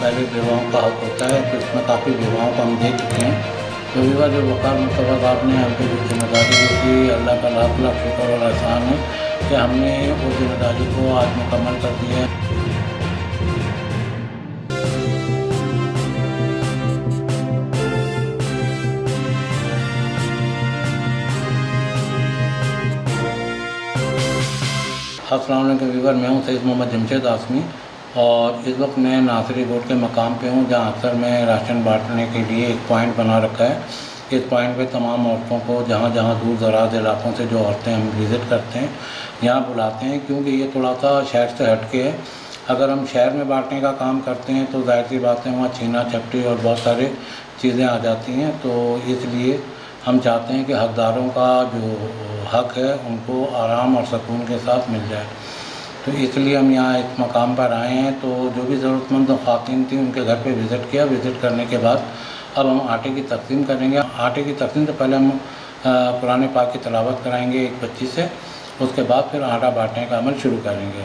पहले विवाहों का हक होता है, तो इसमें काफ़ी विवाहों को हम दे चुके हैं। तो विवाह जो वकार मुस्तफा साहब ने हमको जो जिम्मेदारी दी थी, अल्लाह का लाख लाख शुक्र और एहसान है कि हमने वो जिम्मेदारी को आज मुकम्मल कर दिया है। अस्सलाम वालेकुम व्यूअर, मैं हूँ सैयद मोहम्मद जमशेद आसमी और इस वक्त मैं नासरी रोड के मकाम पे हूँ, जहाँ अक्सर मैं राशन बांटने के लिए एक पॉइंट बना रखा है। इस पॉइंट पे तमाम औरतों को जहाँ जहाँ दूर दराज इलाकों से जो औरतें हम विज़िट करते हैं यहाँ बुलाते हैं, क्योंकि ये थोड़ा सा शहर से हट के है। अगर हम शहर में बांटने का काम करते हैं तो ज़ाहिर सी बात है वहाँ छीना झपटी और बहुत सारे चीज़ें आ जाती हैं। तो इसलिए हम चाहते हैं कि हकदारों का जो हक है उनको आराम और सुकून के साथ मिल जाए। तो इसलिए हम यहाँ इस मकाम पर आए हैं। तो जो भी ज़रूरतमंद ख़वातीन थी उनके घर पे विज़िट किया। विज़िट करने के बाद अब हम आटे की तकसीम करेंगे। आटे की तकसीम से पहले हम कुरान पाक की तिलावत कराएंगे एक बच्ची से, उसके बाद फिर आटा बांटने का अमल शुरू करेंगे।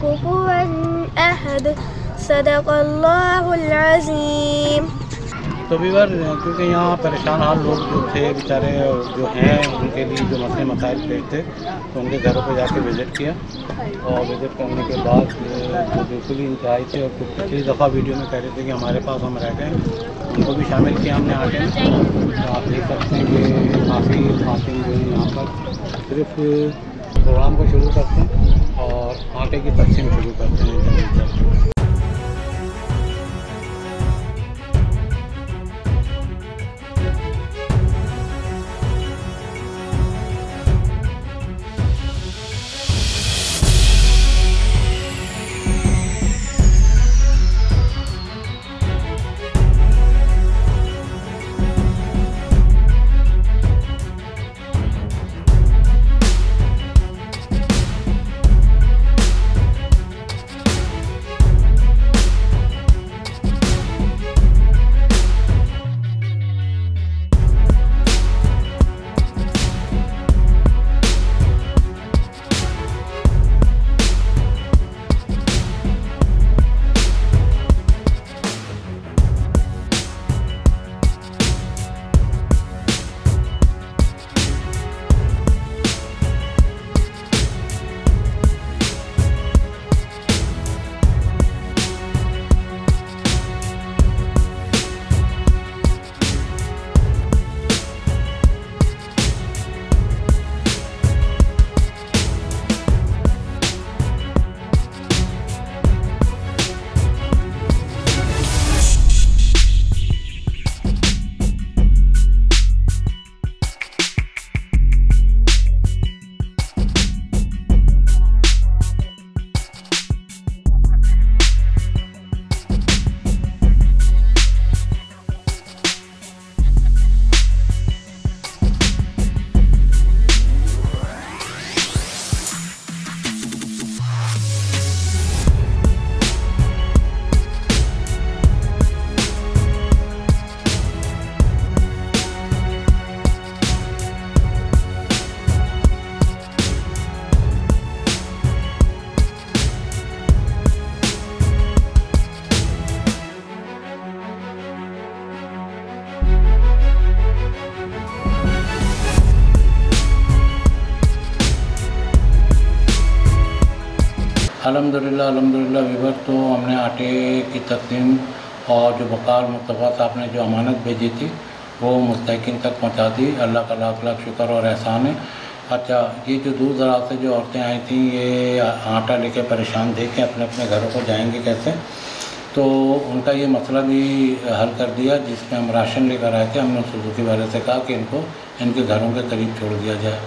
कुफुवन अहद सदक़ल्लाहुल अज़ीम। तो व्यूअर, क्योंकि यहाँ परेशान हाल लोग जो थे बेचारे जो हैं, उनके लिए जो मसले मसाइल पेश थे, तो उनके घरों पे जाके विज़िट किया और विज़िट करने के बाद जो बिल्कुल ही इंतहाई थे और पिछली दफ़ा वीडियो में कह रहे थे कि हमारे पास हम रह गए, उनको भी शामिल किया हमने आटे में। तो आप देख सकते हैं कि काफ़ी ख़वातीन जो है यहाँ पर सिर्फ प्रोग्राम को शुरू करते हैं और आटे की तकसीम शुरू करते हैं। अल्हम्दुलिल्लाह व्यूअर, तो हमने आटे की तकसीम और जो वकार मुस्तफ़ा साहब ने जो अमानत भेजी थी वो मुस्तहिकीन तक पहुंचा दी। अल्लाह का लाख लाख शुक्र और एहसान है। अच्छा, ये जो दूर दराज से जो औरतें आई थी, ये आटा लेके परेशान देख के अपने अपने घरों को जाएंगे कैसे, तो उनका ये मसला भी हल कर दिया, जिसमें हम राशन लेकर आए थे। हमने सुजुकी वाले से कहा कि इनको इनके घरों के करीब छोड़ दिया जाए,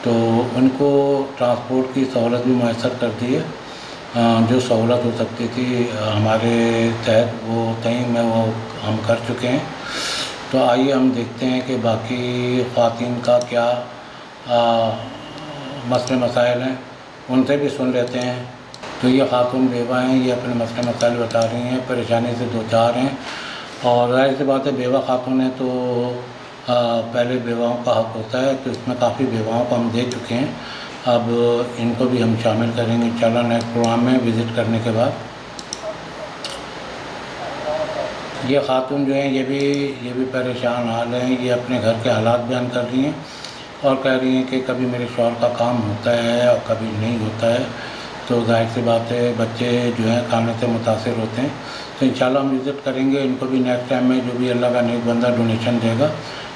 तो उनको ट्रांसपोर्ट की सहूलत भी मैसर कर दी है। जो सहूलत हो सकती थी हमारे तहत, वो तय में वो हम कर चुके हैं। तो आइए हम देखते हैं कि बाकी ख़वातीन का क्या मसले मसाइल हैं, उनसे भी सुन लेते हैं। तो ये ख़ातून बेवा हैं, ये अपने मसले मसाइल बता रही हैं, परेशानी से दो चार हैं। और ज़ाहिर सी बात है, बेवा ख़ातून है तो पहले बेवाओं का हक़ होता है, तो इसमें काफ़ी बेवाओं को हम दे चुके हैं। अब इनको भी हम शामिल करेंगे इंशाल्लाह नेक्स्ट प्रोग्राम में विज़िट करने के बाद। ये ख़ातून जो हैं ये भी परेशान हाल हैं। ये अपने घर के हालात बयान कर रही हैं और कह रही हैं कि कभी मेरे शौहर का काम होता है और कभी नहीं होता है। तो जाहिर सी बात है, बच्चे जो हैं खाने से मुतासिर होते हैं। तो इंशाल्लाह हम विज़िट करेंगे इनको भी नेक्स्ट टाइम में। जो भी अल्लाह का नेक बंदा डोनेशन देगा,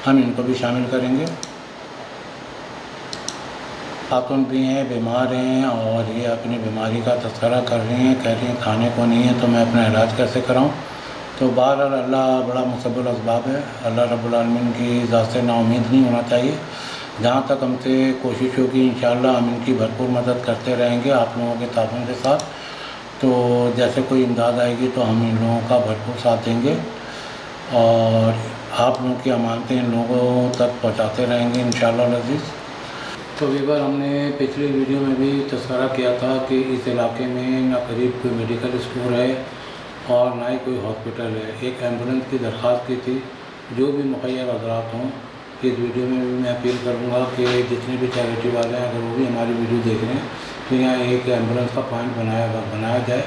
हम इनको भी शामिल करेंगे। खातून भी हैं, बीमार हैं, और ये अपनी बीमारी का तज़किरा कर रही हैं, कह रही हैं खाने को नहीं है तो मैं अपना इलाज कैसे कराऊं। तो बहरहाल अल्लाह बड़ा मुसब्बिल असबाब है। अल्लाह रब्बुल आलमीन की ज़ात से नाउमीद नहीं होना चाहिए। जहाँ तक हमसे कोशिश होगी इंशाअल्लाह हम इनकी भरपूर मदद करते रहेंगे आप लोगों के ताबन के साथ। तो जैसे कोई इमदाद आएगी तो हम इन लोगों का भरपूर साथ देंगे और आप लोगों की अमानतें इन लोगों तक पहुँचाते रहेंगे इंशाअल्लाह अज़ीज़। तो वीवर, हमने पिछली वीडियो में भी तज़किरा किया था कि इस इलाके में ना करीब कोई मेडिकल स्टोर है और ना ही कोई हॉस्पिटल है। एक एम्बुलेंस की दरख्वास्त की थी। जो भी मुखय्यर हज़रात हों, इस वीडियो में भी मैं अपील करूँगा कि जितने भी चैरिटी वाले हैं अगर वो भी हमारी वीडियो देख रहे हैं तो यहाँ एक एम्बुलेंस का पॉइंट बनाया जाए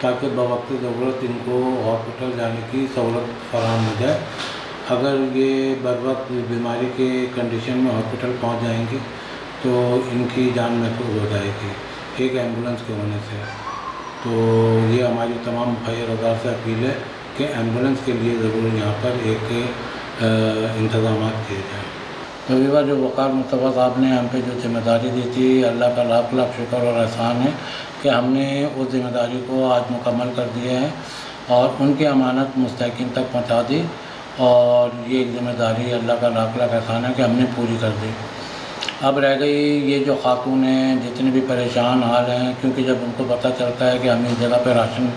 ताकि बवक्त ज़रूरत इनको हॉस्पिटल जाने की सहूलत फराहम हो जाए। अगर ये बर वक्त बीमारी के कंडीशन में हॉस्पिटल पहुँच जाएंगे तो इनकी जान महफूज हो जाएगी एक एम्बुलेंस के होने से। तो ये हमारी तमाम मुखय्यर हज़रात से अपील है कि एम्बुलेंस के लिए ज़रूर यहाँ पर एक इंतज़ाम किए जाएँ। तो विवाह, जो वक़ार मुस्तफ़ा साहब ने हम पे जो ज़िम्मेदारी दी थी, अल्लाह का लाख लाख शुक्र और एहसान है कि हमने उस ज़िम्मेदारी को आज मुकम्मल कर दिया है और उनकी अमानत मुस्तहिक़ीन तक पहुँचा दी। और ये एक ज़िम्मेदारी अल्लाह का लाख लाख एहसान है कि हमने पूरी कर दी। अब रह गई ये जो ख़ातून हैं, जितने भी परेशान हाल हैं, क्योंकि जब उनको पता चलता है कि हम इस जगह पर राशन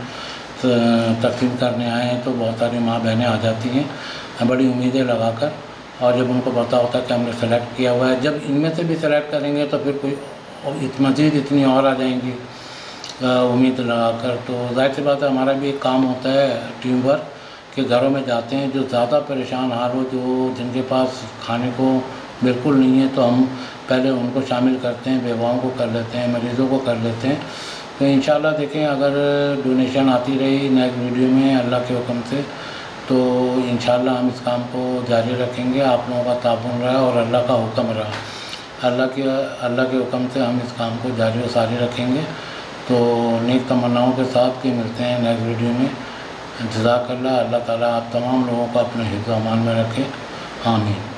तकसीम करने आए हैं तो बहुत सारी माँ बहनें आ जाती हैं बड़ी उम्मीदें लगाकर। और जब उनको पता होता है कि हमने सेलेक्ट किया हुआ है, जब इनमें से भी सेलेक्ट करेंगे तो फिर कोई मज़ीद इतनी और आ जाएंगी उम्मीद लगाकर। तो जाहिर सी बात है, हमारा भी एक काम होता है टीम वर्क के घरों में जाते हैं जो ज़्यादा परेशान हाल हो, जो जिनके पास खाने को बिल्कुल नहीं है, तो हम पहले उनको शामिल करते हैं, बेवाओं को कर लेते हैं, मरीज़ों को कर लेते हैं। तो इंशाल्लाह देखें, अगर डोनेशन आती रही नेक्स्ट वीडियो में अल्लाह के हुक्म से, तो इंशाल्लाह हम इस काम को जारी रखेंगे। आप लोगों का ताबन रहा और अल्लाह का हुक्म रहा। अल्लाह के हुक्म से हम इस काम को जारी व सारी रखेंगे। तो नेक तमन्नाओं के साथ कि मिलते हैं नेक्स्ट वीडियो में। जज़ाकल्लाह। अल्लाह ताला आप तमाम लोगों को अपने हिफ्ज़-ओ-अमान में रखे। आमीन।